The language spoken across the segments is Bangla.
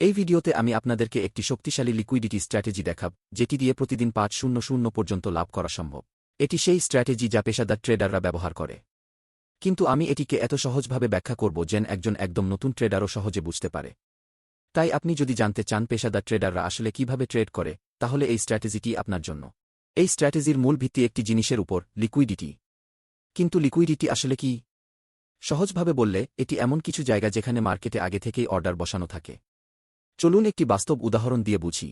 এই ভিডিওতে আমি আপনাদেরকে একটি শক্তিশালী লিকুইডিটি স্ট্র্যাটেজি দেখাব, যেটি দিয়ে প্রতিদিন ৫০০ পর্যন্ত লাভ করা সম্ভব। এটি সেই স্ট্র্যাটেজি যা পেশাদার ট্রেডাররা ব্যবহার করে। কিন্তু আমি এটিকে এত সহজভাবে ব্যাখ্যা করব যেন একজন একদম নতুন ট্রেডারও সহজে বুঝতে পারে। তাই আপনি যদি জানতে চান পেশাদার ট্রেডাররা আসলে কিভাবে ট্রেড করে, তাহলে এই স্ট্র্যাটেজিটি আপনার জন্য। এই স্ট্র্যাটেজির মূল ভিত্তি একটি জিনিসের উপর, লিকুইডিটি। কিন্তু লিকুইডিটি আসলে কি? সহজভাবে বললে, এটি এমন কিছু জায়গা যেখানে মার্কেটে আগে থেকেই অর্ডার বসানো থাকে। চলুন একটি বাস্তব উদাহরণ দিয়ে বুঝি।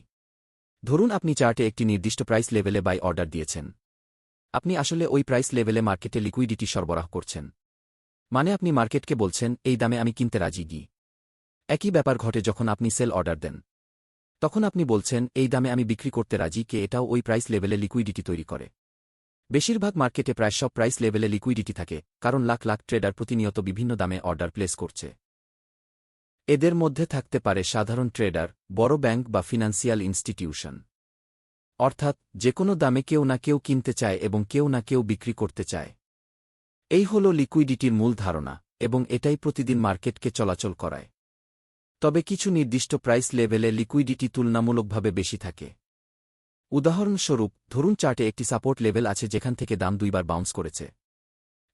ধরুন আপনি চার্টে একটি নির্দিষ্ট প্রাইস লেভেলে বাই অর্ডার দিয়েছেন। আপনি আসলে ওই প্রাইস লেভেলে মার্কেটে লিকুইডিটি সরবরাহ করছেন। মানে আপনি মার্কেটকে বলছেন, এই দামে আমি কিনতে রাজি গি। একই ব্যাপার ঘটে যখন আপনি সেল অর্ডার দেন। তখন আপনি বলছেন, এই দামে আমি বিক্রি করতে রাজি, কে এটাও ওই প্রাইস লেভেলে লিকুইডিটি তৈরি করে। বেশিরভাগ মার্কেটে প্রায় সব প্রাইস লেভেলে লিকুইডিটি থাকে, কারণ লাখ লাখ ট্রেডার প্রতিনিয়ত বিভিন্ন দামে অর্ডার প্লেস করছে। এদের মধ্যে থাকতে পারে সাধারণ ট্রেডার, বড় ব্যাংক বা ফিনান্সিয়াল ইনস্টিটিউশন। অর্থাৎ যেকোনো দামে কেউ না কেউ কিনতে চায় এবং কেউ না কেউ বিক্রি করতে চায়। এই হল লিকুইডিটির মূল ধারণা, এবং এটাই প্রতিদিন মার্কেটকে চলাচল করায়। তবে কিছু নির্দিষ্ট প্রাইস লেভেলে লিকুইডিটি তুলনামূলকভাবে বেশি থাকে। উদাহরণস্বরূপ, ধরুন চার্টে একটি সাপোর্ট লেভেল আছে যেখান থেকে দাম দুইবার বাউন্স করেছে।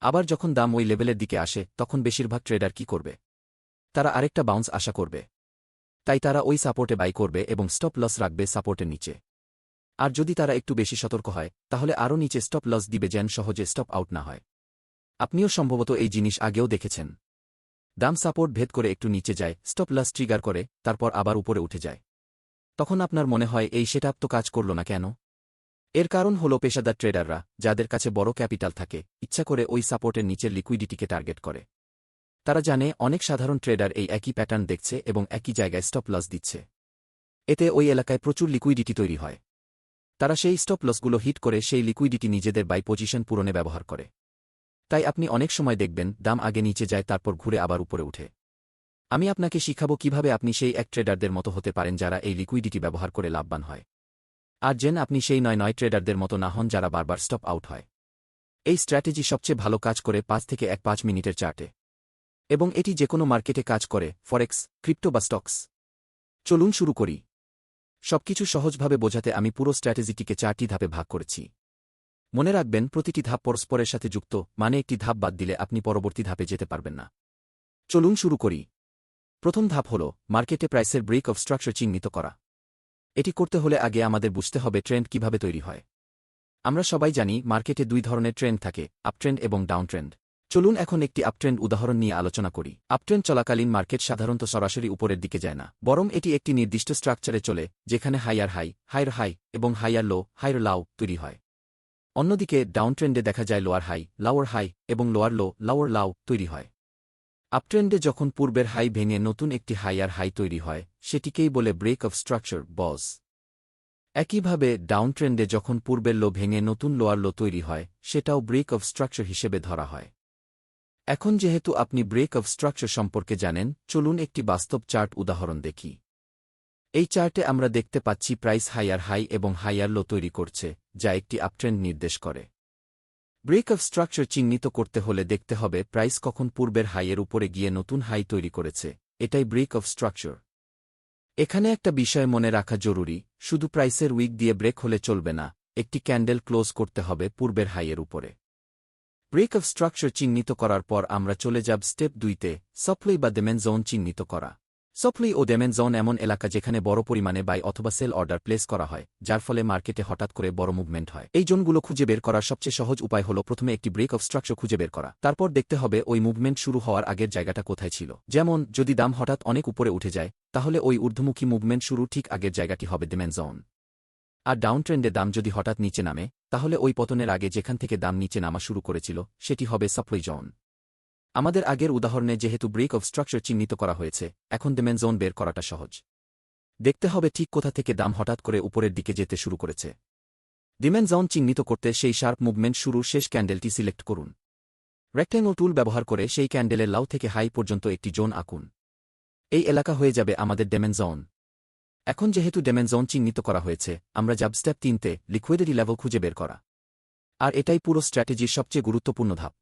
আবার যখন দাম ওই লেভেলের দিকে আসে, তখন বেশিরভাগ ট্রেডার কি করবে? তারা আরেকটা বাউন্স আশা করবে। তাই তারা ওই সাপোর্টে বাই করবে এবং স্টপ লস রাখবে সাপোর্টের নিচে। আর যদি তারা একটু বেশি সতর্ক হয়, তাহলে আরও নিচে স্টপ লস দিবে যেন সহজে স্টপ আউট না হয়। আপনিও সম্ভবত এই জিনিস আগেও দেখেছেন। দাম সাপোর্ট ভেদ করে একটু নিচে যায়, স্টপ লস ট্রিগার করে, তারপর আবার উপরে উঠে যায়। তখন আপনার মনে হয়, এই সেটআপ তো কাজ করল না কেন? এর কারণ হল পেশাদার ট্রেডাররা, যাদের কাছে বড় ক্যাপিটাল থাকে, ইচ্ছা করে ওই সাপোর্টের নিচের লিকুইডিটিকে টার্গেট করে। তারা জানে অনেক সাধারণ ট্রেডার এই একই প্যাটার্ন দেখছে এবং একই জায়গায় স্টপ লস দিচ্ছে। এতে ওই এলাকায় প্রচুর লিকুইডিটি তৈরি হয়। তারা সেই স্টপ লসগুলো হিট করে সেই লিকুইডিটি নিজেদের বাই পজিশন পূরণে ব্যবহার করে। তাই আপনি অনেক সময় দেখবেন, দাম আগে নিচে যায়, তারপর ঘুরে আবার উপরে উঠে। আমি আপনাকে শিখাবো কিভাবে আপনি সেই এক ট্রেডারদের মতো হতে পারেন যারা এই লিকুইডিটি ব্যবহার করে লাভবান হয়। আর যেন আপনি সেই নয় ট্রেডারদের মতো না হন যারা বারবার স্টপ আউট হয়। এই স্ট্র্যাটেজি সবচেয়ে ভালো কাজ করে 5 থেকে 5 মিনিটের চার্টে। এবং এটি যেকোনো মার্কেটে কাজ করে, ফরেক্স, ক্রিপ্টো বা স্টকস। চলুন শুরু করি। সবকিছু সহজভাবে বোঝাতে আমি পুরো স্ট্র্যাটেজিটিকে 4টি ধাপে ভাগ করেছি। মনে রাখবেন, প্রতিটি ধাপ পরস্পরের সাথে যুক্ত, মানে একটি ধাপ বাদ দিলে আপনি পরবর্তী ধাপে যেতে পারবেন না। চলুন শুরু করি। প্রথম ধাপ হল মার্কেটে প্রাইসের ব্রেক অফ স্ট্রাকচার চিহ্নিত করা। এটি করতে হলে আগে আমাদের বুঝতে হবে ট্রেন্ড কিভাবে তৈরি হয়। আমরা সবাই জানি মার্কেটে দুই ধরনের ট্রেন্ড থাকে, আপট্রেন্ড এবং ডাউনট্রেন্ড। চলুন এখন একটি আপট্রেন্ড উদাহরণ নিয়ে আলোচনা করি। আপট্রেন্ড চলাকালীন মার্কেট সাধারণত সরাসরি উপরের দিকে যায় না, বরং এটি একটি নির্দিষ্ট স্ট্রাকচারে চলে, যেখানে হাইয়ার হাই এবং হাইয়ার লাও তৈরি হয়। অন্যদিকে ডাউনট্রেন্ডে দেখা যায় লোয়ার হাই এবং লোয়ার লাও তৈরি হয়। আপট্রেন্ডে যখন পূর্বের হাই ভেঙে নতুন একটি হাইয়ার হাই তৈরি হয়, সেটিকেই বলে ব্রেক অফ স্ট্রাকচার, বজ। একইভাবে ডাউনট্রেন্ডে যখন পূর্বের লো ভেঙে নতুন লোয়ার লো তৈরি হয়, সেটাও ব্রেক অফ স্ট্রাকচার হিসেবে ধরা হয়। এখন যেহেতু আপনি ব্রেক অফ স্ট্রাকচার সম্পর্কে জানেন, চলুন একটি বাস্তব চার্ট উদাহরণ দেখি। এই চার্টে আমরা দেখতে পাচ্ছি প্রাইস হাইয়ার হাই এবং হাইয়ার লো তৈরি করছে, যা একটি আপট্রেন্ড নির্দেশ করে। ব্রেক অফ স্ট্রাকচার চিহ্নিত করতে হলে দেখতে হবে প্রাইস কখন পূর্বের হাইয়ের উপরে গিয়ে নতুন হাই তৈরি করেছে। এটাই ব্রেক অফ স্ট্রাকচার। এখানে একটা বিষয় মনে রাখা জরুরি, শুধু প্রাইসের উইক দিয়ে ব্রেক হলে চলবে না, একটি ক্যান্ডেল ক্লোজ করতে হবে পূর্বের হাইয়ের উপরে। ব্রেক অফ স্ট্রাকচার চিহ্নিত করার পর আমরা চলে যাব স্টেপ 2তে, সাপ্লাই বা ডেমেন জোন চিহ্নিত করা। সাপ্লাই ও ডেমেন জোন এমন এলাকা যেখানে বড় পরিমাণে বাই অথবা সেল অর্ডার প্লেস করা হয়, যার ফলে মার্কেটে হঠাৎ করে বড় মুভমেন্ট হয়। এই জোনগুলো খুঁজে বের করার সবচেয়ে সহজ উপায় হল প্রথমে একটি ব্রেক অফ স্ট্রাকচার খুঁজে বের করা, তারপর দেখতে হবে ওই মুভমেন্ট শুরু হওয়ার আগের জায়গাটা কোথায় ছিল। যেমন, যদি দাম হঠাৎ অনেক উপরে উঠে যায়, তাহলে ওই ঊর্ধ্বমুখী মুভমেন্ট শুরু ঠিক আগের জায়গাটি হবে ডেমেন জোন। আর ডাউনট্রেন্ডে দাম যদি হঠাৎ নিচে নামে, তাহলে ওই পতনের আগে যেখান থেকে দাম নিচে নামা শুরু করেছিল, সেটি হবে সাপ্লাই জোন। আমাদের আগের উদাহরণে যেহেতু ব্রেক অফ স্ট্রাকচার চিহ্নিত করা হয়েছে, এখন ডেমেন জোন বের করাটা সহজ। দেখতে হবে ঠিক কোথা থেকে দাম হঠাৎ করে উপরের দিকে যেতে শুরু করেছে। ডেমেন জোন চিহ্নিত করতে সেই শার্প মুভমেন্ট শুরুর শেষ ক্যান্ডেলটি সিলেক্ট করুন। রেক্ট্যাঙ্গল টুল ব্যবহার করে সেই ক্যান্ডেলের লাউ থেকে হাই পর্যন্ত একটি জোন আঁকুন। এই এলাকা হয়ে যাবে আমাদের ডেমেন জোন। এখন যেহেতু ডেমেন জোন চিহ্নিত করা হয়েছে, আমরা যাব স্টেপ 3তে, লিকুইডিটি লেভেল খুঁজে বের করা। আর এটাই পুরো স্ট্র্যাটেজির সবচেয়ে গুরুত্বপূর্ণ ধাপ।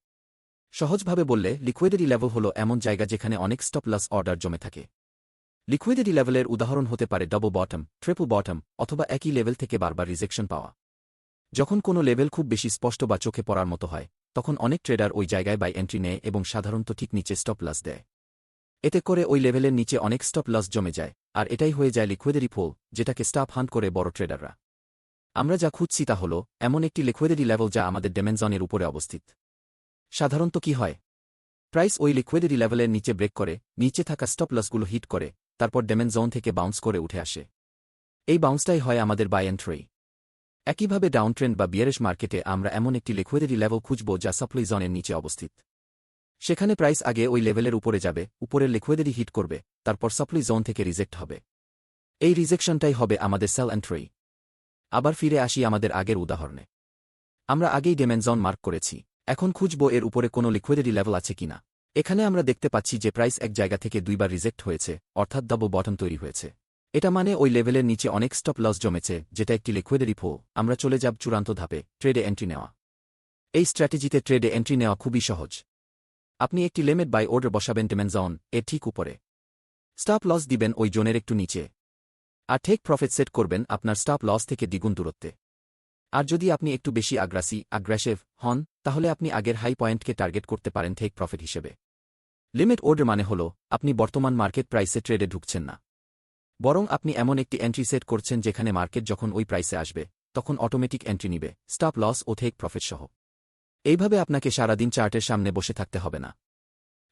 সহজভাবে বললে, লিকুইডিটি লেভেল হল এমন জায়গা যেখানে অনেক স্টপ লস অর্ডার জমে থাকে। লিকুইডিটি লেভেলের উদাহরণ হতে পারে ডাবল বটম, ট্রিপল বটম অথবা একই লেভেল থেকে বারবার রিজেকশন পাওয়া। যখন কোনো লেভেল খুব বেশি স্পষ্ট বা চোখে পড়ার মতো হয়, তখন অনেক ট্রেডার ওই জায়গায় বাই এন্ট্রি নেয় এবং সাধারণত ঠিক নিচে স্টপ লস দেয়। এতে করে ওই লেভেলের নিচে অনেক স্টপ লস জমে যায়, আর এটাই হয়ে যায় লিকুইডিটি পোল, যেটাকে স্টপ হান্ট করে বড় ট্রেডাররা। আমরা যা খুঁজছি তা হল এমন একটি লিকুইডিটি লেভেল যা আমাদের ডেমেনজনের উপরে অবস্থিত। সাধারণত কি হয়, প্রাইস ওই লিকুইডিটি লেভেলের নিচে ব্রেক করে, নিচে থাকা স্টপ লসগুলো হিট করে, তারপর ডেমেন জোন থেকে বাউন্স করে উঠে আসে। এই বাউন্সটাই হয় আমাদের বাই এন্ট্রি। একইভাবে ডাউন ট্রেন্ড বা বিয়ারিশ মার্কেটে আমরা এমন একটি লিকুইডিটি লেভেল খুঁজব যা সাপ্লাই জোনের নিচে অবস্থিত। সেখানে প্রাইস আগে ওই লেভেলের উপরে যাবে, উপরের লিকুইডিটি হিট করবে, তারপর সাপ্লাই জোন থেকে রিজেক্ট হবে। এই রিজেকশনটাই হবে আমাদের সেল এন্ট্রি। আবার ফিরে আসি আমাদের আগের উদাহরণে। আমরা আগেই ডেমেন জোন মার্ক করেছি, এখন খুঁজব এর উপরে কোনো লিকুইডিটি লেভেল আছে কিনা। এখানে আমরা দেখতে পাচ্ছি যে প্রাইস এক জায়গা থেকে দুইবার রিজেক্ট হয়েছে, অর্থাৎ ডাবল বটম তৈরি হয়েছে। এটা মানে ওই লেভেলের নিচে অনেক স্টপ লস জমেছে, যেটা একটি লিকুইডিটি পোল। আমরা চলে যাব চূড়ান্ত ধাপে, ট্রেডে এন্ট্রি নেওয়া। এই স্ট্র্যাটেজিতে ট্রেডে এন্ট্রি নেওয়া খুবই সহজ। আপনি একটি লিমিট বাই অর্ডার বসাবেন ডেমেন জোন এর ঠিক উপরে, স্টপ লস দিবেন ওই জোনের একটু নিচে, আর টেক প্রফিট সেট করবেন আপনার স্টপ লস থেকে দ্বিগুণ দূরত্বে। আর যদি আপনি একটু বেশি আগ্রাসিভ হন, তাহলে আপনি আগের হাই পয়েন্টকে টার্গেট করতে পারেন টেক প্রফিট হিসেবে। লিমিট অর্ডার মানে হল আপনি বর্তমান মার্কেট প্রাইসে ট্রেডে ঢুকছেন না, বরং আপনি এমন একটি এন্ট্রি সেট করছেন যেখানে মার্কেট যখন ওই প্রাইসে আসবে, তখন অটোমেটিক এন্ট্রি নিবে, স্টপ লস ও টেক প্রফিট সহ। এইভাবে আপনাকে সারাদিন চার্টের সামনে বসে থাকতে হবে না।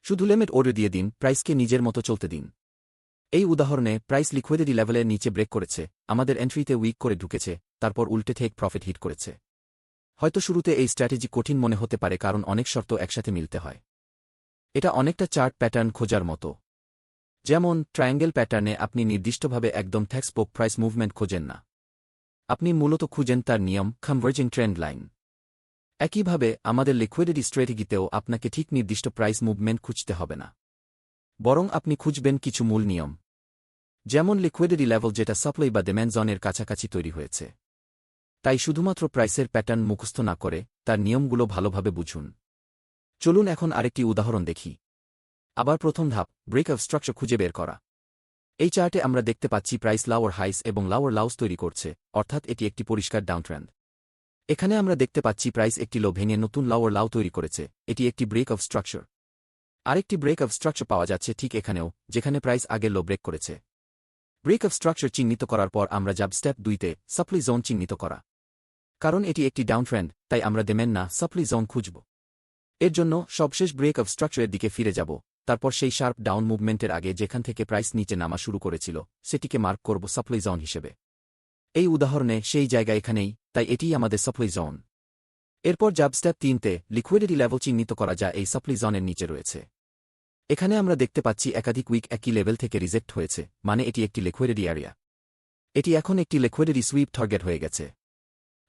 শুধু লিমিট অর্ডার দিয়ে দিন, প্রাইসকে নিজের মতো চলতে দিন। এই উদাহরণে প্রাইস লিকুইডিটি লেভেলের নিচে ব্রেক করেছে, আমাদের এন্ট্রিতে উইক করে ঢুকেছে, তারপর উল্টে টেক প্রফিট হিট করেছে। হয়তো শুরুতে এই স্ট্র্যাটেজি কঠিন মনে হতে পারে, কারণ অনেক শর্ত একসাথে মিলতে হয়। এটা অনেকটা চার্ট প্যাটার্ন খোঁজার মতো। যেমন ট্রায়াঙ্গেল প্যাটার্নে আপনি নির্দিষ্টভাবে একদম স্পোক প্রাইস মুভমেন্ট খোঁজেন না, আপনি মূলত খুঁজেন তার নিয়ম, কনভার্জিং ট্রেন্ড লাইন। একইভাবে আমাদের লিকুইডিটি স্ট্র্যাটেজিতেও আপনাকে ঠিক নির্দিষ্ট প্রাইস মুভমেন্ট খুঁজতে হবে না, বরং আপনি খুঁজবেন কিছু মূল নিয়ম, যেমন লিকুইডিটি লেভেল যেটা সাপ্লাই বা ডিমান্ড জোনের কাছাকাছি তৈরি হয়েছে। তাই শুধুমাত্র প্রাইসের প্যাটার্ন মুখস্থ না করে তার নিয়মগুলো ভালোভাবে বুঝুন। চলুন এখন আরেকটি উদাহরণ দেখি। আবার প্রথম ধাপ, ব্রেক অফ স্ট্রাকচার খুঁজে বের করা। এই চার্টে আমরা দেখতে পাচ্ছি প্রাইস লাওয়ার হাইস এবং লাওয়ার লাউস তৈরি করছে, অর্থাৎ এটি একটি পরিষ্কার ডাউনট্রেন্ড। এখানে আমরা দেখতে পাচ্ছি প্রাইস একটি লো ভেঙে নতুন লাওয়ার লাউ তৈরি করেছে, এটি একটি ব্রেক অফ স্ট্রাকচার। আরেকটি ব্রেক অফ স্ট্রাকচার পাওয়া যাচ্ছে ঠিক এখানেও, যেখানে প্রাইস আগের লো ব্রেক করেছে। ব্রেক অফ স্ট্রাকচার চিহ্নিত করার পর আমরা যাব স্টেপ 2তে, সাপ্লাই জোন চিহ্নিত করা। কারণ এটি একটি ডাউনট্রেন্ড, তাই আমরা ডিমান্ড না সাপ্লাই জোন খুঁজব। এর জন্য সবশেষ ব্রেক অফ স্ট্রাকচারের দিকে ফিরে যাব, তারপর সেই শার্প ডাউন মুভমেন্টের আগে যেখান থেকে প্রাইস নিচে নামা শুরু করেছিল, সেটিকে মার্ক করব সাপ্লাই জোন হিসেবে। এই উদাহরণে সেই জায়গা এখানেই, তাই এটিই আমাদের সাপ্লাই জোন। এরপর যাব স্টেপ 3তে, লিকুইডিটি লেভেল চিহ্নিত করা যা এই সাপ্লাই জোনের নিচে রয়েছে। এখানে আমরা দেখতে পাচ্ছি একাধিক উইক একই লেভেল থেকে রিজেক্ট হয়েছে, মানে এটি একটি লিকুইডিটি এরিয়া। এটি এখন একটি লিকুইডিটি সুইপ টার্গেট হয়ে গেছে।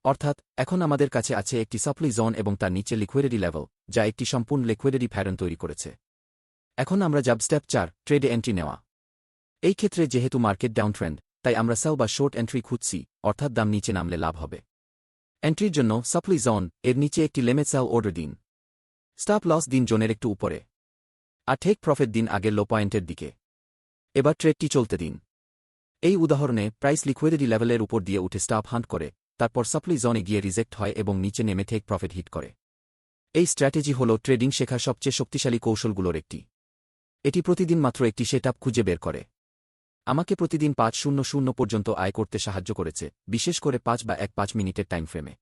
অর্থাৎ এখন আমাদের কাছে আছে একটি সাপ্লাই জোন এবং তার নিচে লিকুইডিটি লেভেল, যা একটি সম্পূর্ণ লিকুইডিটি প্যাটার্ন তৈরি করেছে। এখন আমরা যাব স্টেপ 4, ট্রেডে এন্ট্রি নেওয়া। এই ক্ষেত্রে যেহেতু মার্কেট ডাউনট্রেন্ড, তাই আমরা সেল বা শর্ট এন্ট্রি খুঁজছি, অর্থাৎ দাম নিচে নামলে লাভ হবে। এন্ট্রির জন্য সাপ্লাই জোন এর নিচে একটি লিমিট সেল অর্ডার দিন, স্টপ লস দিন জোনের একটু উপরে, আর টেক প্রফিট দিন আগের লো পয়েন্টের দিকে। এবার ট্রেডটি চলতে দিন। এই উদাহরণে প্রাইস লিকুইডিটি লেভেলের উপর দিয়ে উঠে স্টপ হান্ট করে, তারপর সাপ্লাই জোনে গিয়ে রিজেক্ট হয় এবং নিচে নেমে টেক প্রফিট হিট করে। এই স্ট্র্যাটেজি হল ট্রেডিং শেখার সবচেয়ে শক্তিশালী কৌশলগুলোর একটি। এটি প্রতিদিন মাত্র একটি সেটআপ খুঁজে বের করে। আমাকে প্রতিদিন 500 পর্যন্ত আয় করতে সাহায্য করেছে, বিশেষ করে 5 মিনিটের টাইম ফ্রেমে।